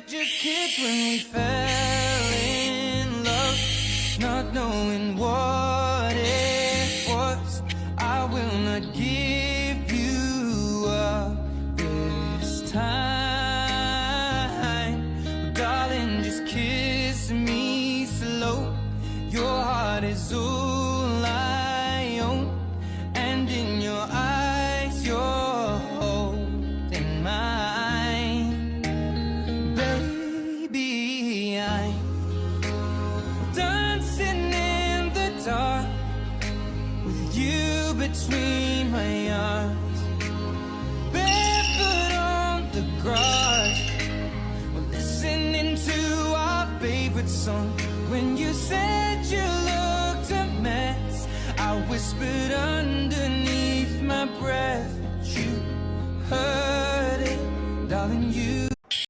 just kids when we fell in love, not knowing what it was. I will not give you up this time. Darling, just kiss me slow. Your heart is all I own, and in your eyes you're holding mine. Baby, I'm dancing in the dark with you between my arms, barefoot on the grass. We're listening to our favorite song. When you said you looked a mess, I whispered underneath my breath that you heard